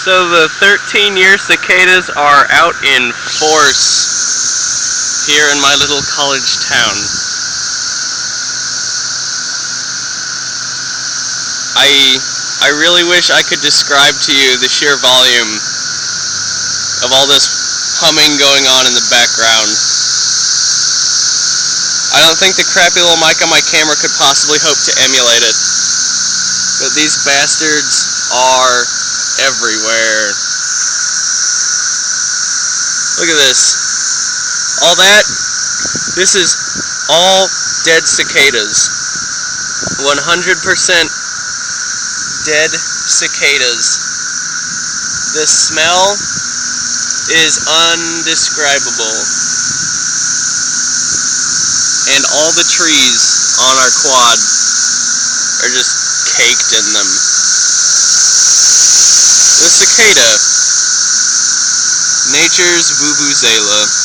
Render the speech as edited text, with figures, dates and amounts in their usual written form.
So the 13-year cicadas are out in force here in my little college town. I really wish I could describe to you the sheer volume of all this humming going on in the background. I don't think the crappy little mic on my camera could possibly hope to emulate it. But these bastards are everywhere. Look at this. All that, this is all dead cicadas. 100% dead cicadas. The smell is undescribable. And all the trees on our quad are just caked in them. The cicada, nature's vuvuzela.